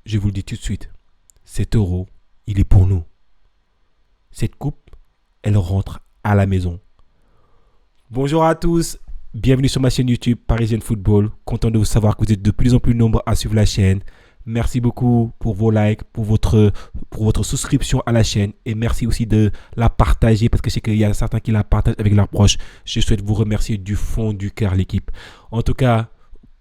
je vous le dis tout de suite, cet euro, il est pour nous. Cette coupe, elle rentre à la maison. Bonjour à tous, bienvenue sur ma chaîne YouTube Parisian Football. Content de vous savoir que vous êtes de plus en plus nombreux à suivre la chaîne. Merci beaucoup pour vos likes, pour votre souscription à la chaîne. Et merci aussi de la partager parce que je sais qu'il y a certains qui la partagent avec leurs proches. Je souhaite vous remercier du fond du cœur, l'équipe. En tout cas,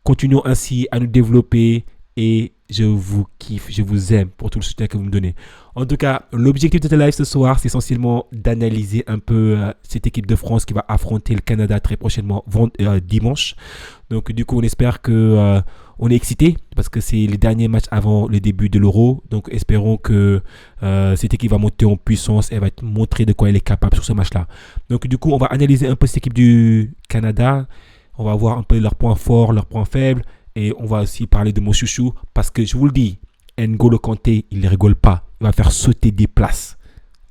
continuons ainsi à nous développer et je vous kiffe, je vous aime pour tout le soutien que vous me donnez. En tout cas, l'objectif de ce live ce soir, c'est essentiellement d'analyser un peu cette équipe de France qui va affronter le Canada très prochainement, dimanche. Donc du coup, on espère que on est excité parce que c'est les derniers matchs avant le début de l'Euro. Donc espérons que cette équipe va monter en puissance et va montrer de quoi elle est capable sur ce match-là. Donc du coup, on va analyser un peu cette équipe du Canada. On va voir un peu leurs points forts, leurs points faibles. Et on va aussi parler de mon chouchou parce que je vous le dis, N'Golo Kanté, il ne rigole pas. Il va faire sauter des places.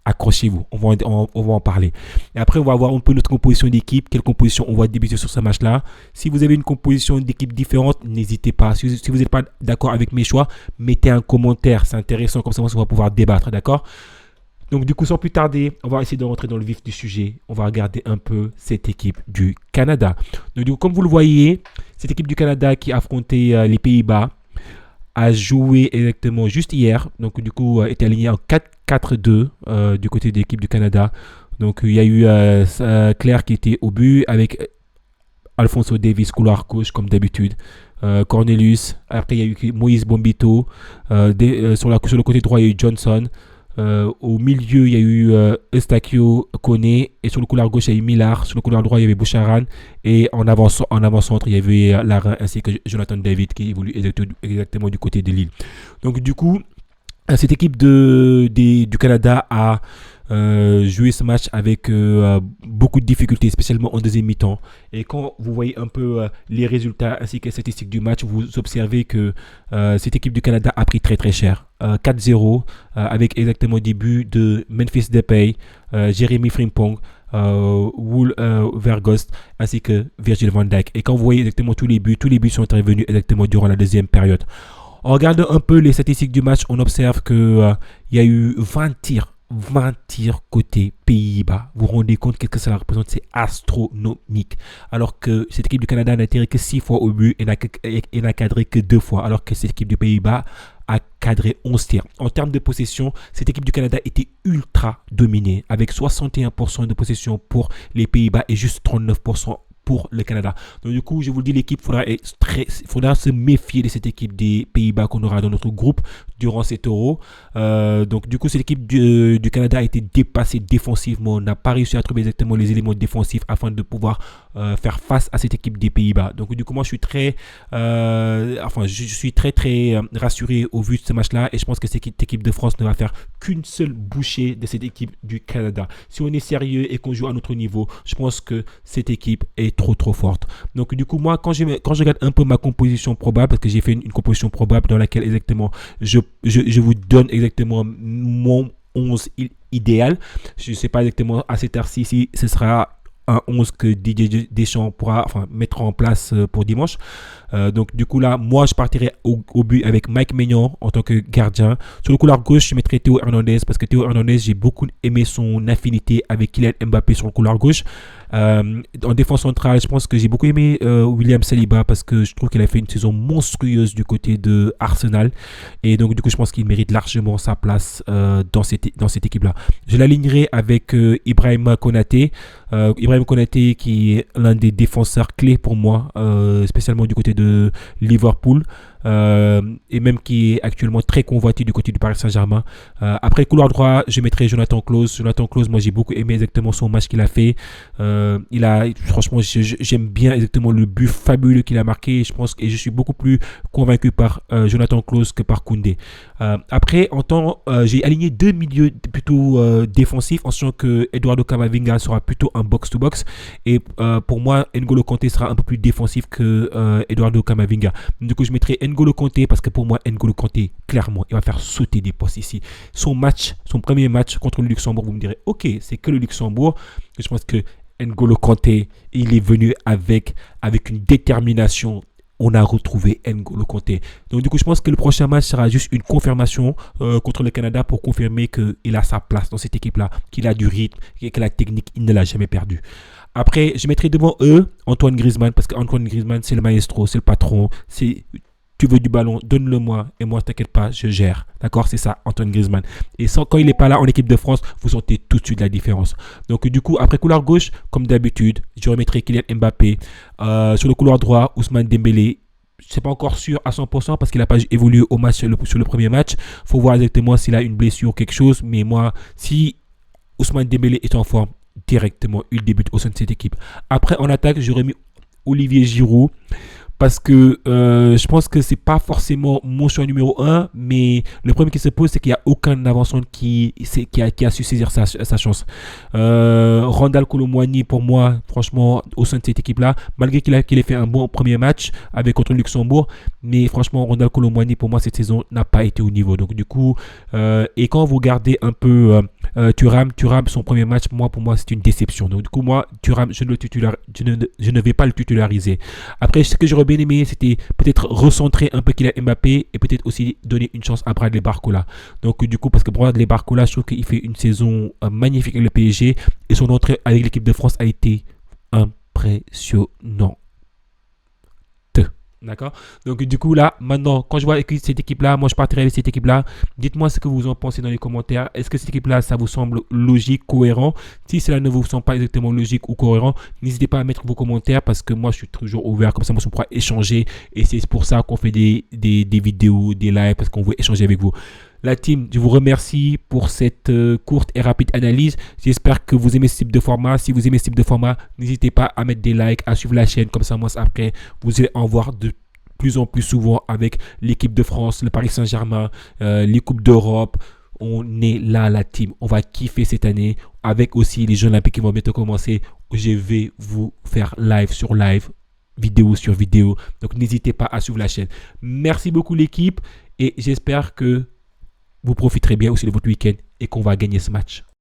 Accrochez-vous, on va en parler. Et après, on va voir un peu notre composition d'équipe, quelle composition on va débuter sur ce match-là. Si vous avez une composition d'équipe différente, n'hésitez pas. Si vous n'êtes pas d'accord avec mes choix, mettez un commentaire. C'est intéressant, comme ça on va pouvoir débattre, d'accord ? Donc du coup, sans plus tarder, on va essayer de rentrer dans le vif du sujet. On va regarder un peu cette équipe du Canada. Donc du coup, comme vous le voyez, cette équipe du Canada qui a affronté les Pays-Bas a joué exactement juste hier. Donc du coup, est alignée en 4-4-2 du côté de l'équipe du Canada. Donc il y a eu Claire qui était au but avec Alphonso Davies, couloir gauche comme d'habitude. Cornelius. Après, il y a eu Moïse Bombito. Sur le côté droit, il y a eu Johnson. Au milieu, il y a eu Eustachio Koné et sur le couloir gauche, il y a eu Millard. Sur le couloir droit, il y avait Boucharan et en avant-centre, il y avait Larin ainsi que Jonathan David qui évolue exactement du côté de Lille. Donc du coup, cette équipe du Canada a joué ce match avec beaucoup de difficultés, spécialement en deuxième mi-temps. Et quand vous voyez un peu les résultats ainsi que les statistiques du match, vous observez que cette équipe du Canada a pris très très cher. 4-0 avec exactement des buts de Memphis Depay, Jérémy Frimpong, Woul Vergost ainsi que Virgil van Dijk. Et quand vous voyez exactement tous les buts sont intervenus exactement durant la deuxième période. En regardant un peu les statistiques du match, on observe qu'il y a eu 20 tirs côté Pays-Bas. Vous vous rendez compte qu'est-ce que ça représente? C'est astronomique. Alors que cette équipe du Canada n'a tiré que 6 fois au but et n'a cadré que 2 fois. Alors que cette équipe du Pays-Bas a cadré 11 tirs. En termes de possession, cette équipe du Canada était ultra dominée avec 61% de possession pour les Pays-Bas et juste 39% pour le Canada. Donc du coup, je vous le dis, l'équipe, faudra se méfier de cette équipe des Pays-Bas qu'on aura dans notre groupe durant cet Euro. Donc du coup, cette équipe du Canada a été dépassée défensivement. On n'a pas réussi à trouver exactement les éléments défensifs afin de pouvoir faire face à cette équipe des Pays-Bas. Donc du coup, moi, je suis très rassuré au vu de ce match-là et je pense que cette équipe de France ne va faire qu'une seule bouchée de cette équipe du Canada. Si on est sérieux et qu'on joue à notre niveau, je pense que cette équipe est trop forte. Donc du coup, moi, quand je regarde un peu ma composition probable, parce que j'ai fait une composition probable dans laquelle exactement je vous donne exactement mon 11 idéal. Je ne sais pas exactement à cette heure-ci si ce sera un 11 que Didier Deschamps pourra mettre en place pour dimanche. Donc du coup là, moi je partirai au but avec Mike Maignan en tant que gardien. Sur le couloir gauche, je mettrai Théo Hernandez parce que Théo Hernandez, j'ai beaucoup aimé son affinité avec Kylian Mbappé sur le couloir gauche. En défense centrale, je pense que j'ai beaucoup aimé William Saliba parce que je trouve qu'il a fait une saison monstrueuse du côté de Arsenal et donc du coup je pense qu'il mérite largement sa place dans cette équipe-là. Je l'alignerai avec Ibrahima Konaté. Ibrahima Konaté qui est l'un des défenseurs clés pour moi, spécialement du côté de Liverpool. Et même qui est actuellement très convoité du côté du Paris Saint-Germain. Après couloir droit, je mettrai Jonathan Klaus. Jonathan Klaus, moi j'ai beaucoup aimé exactement son match qu'il a fait. Franchement, j'aime bien exactement le but fabuleux qu'il a marqué. Et je suis beaucoup plus convaincu par Jonathan Klaus que par Koundé. Après, j'ai aligné deux milieux plutôt défensifs, en sachant que Eduardo Camavinga sera plutôt un box-to-box. Et pour moi, N'Golo Kanté sera un peu plus défensif que Eduardo Camavinga. Du coup, je mettrai N'Golo Kanté parce que pour moi, N'Golo Kanté, clairement, il va faire sauter des postes ici. Son premier match contre le Luxembourg, vous me direz, ok, c'est que le Luxembourg. Je pense que N'Golo Kanté, il est venu avec une détermination. on a retrouvé N'Golo Kanté. Donc du coup, je pense que le prochain match sera juste une confirmation contre le Canada pour confirmer qu'il a sa place dans cette équipe-là, qu'il a du rythme, que la technique, il ne l'a jamais perdu. Après, je mettrai devant eux Antoine Griezmann, parce qu'Antoine Griezmann, c'est le maestro, c'est le patron, c'est... Tu veux du ballon, donne-le-moi et moi, t'inquiète pas, je gère. D'accord, c'est ça, Antoine Griezmann. Et quand il n'est pas là en équipe de France, vous sentez tout de suite la différence. Donc, du coup, après couloir gauche, comme d'habitude, je remettrai Kylian Mbappé. Sur le couloir droit, Ousmane Dembélé. Je ne suis pas encore sûr à 100% parce qu'il n'a pas évolué au match sur le premier match. Il faut voir exactement s'il a une blessure ou quelque chose. Mais moi, si Ousmane Dembélé est en forme, directement, il débute au sein de cette équipe. Après, en attaque, j'aurais mis Olivier Giroud. Parce que je pense que c'est pas forcément mon choix numéro 1, mais le problème qui se pose, c'est qu'il n'y a aucun avancement qui a su saisir sa chance. Randal Kolo Muani, pour moi, franchement, au sein de cette équipe-là, malgré qu'il ait fait un bon premier match contre le Luxembourg, mais franchement, Randal Kolo Muani, pour moi, cette saison n'a pas été au niveau. Donc, du coup, et quand vous regardez un peu Thuram, son premier match, pour moi, c'est une déception. Donc, du coup, moi, Thuram, je ne vais pas le titulariser. Après, ce que j'aurais bien aimé, c'était peut-être recentrer un peu Kylian Mbappé et peut-être aussi donner une chance à Bradley Barcola. Donc, du coup, parce que Bradley Barcola, je trouve qu'il fait une saison magnifique avec le PSG et son entrée avec l'équipe de France a été impressionnante. D'accord. Donc, du coup, là, maintenant, quand je vois cette équipe-là, moi, je partirai avec cette équipe-là. Dites-moi ce que vous en pensez dans les commentaires. Est-ce que cette équipe-là, ça vous semble logique, cohérent? Si cela ne vous semble pas exactement logique ou cohérent, n'hésitez pas à mettre vos commentaires parce que moi, je suis toujours ouvert. Comme ça, moi, on pourra échanger. Et c'est pour ça qu'on fait des vidéos, des lives, parce qu'on veut échanger avec vous. La team, je vous remercie pour cette courte et rapide analyse. J'espère que vous aimez ce type de format. Si vous aimez ce type de format, n'hésitez pas à mettre des likes, à suivre la chaîne. Comme ça, moi, après, vous allez en voir de plus en plus souvent avec l'équipe de France, le Paris Saint-Germain, les Coupes d'Europe. On est là, la team. On va kiffer cette année avec aussi les Jeux Olympiques qui vont bientôt commencer. Je vais vous faire live sur live, vidéo sur vidéo. Donc, n'hésitez pas à suivre la chaîne. Merci beaucoup, l'équipe. Et j'espère que vous profiterez bien aussi de votre week-end et qu'on va gagner ce match.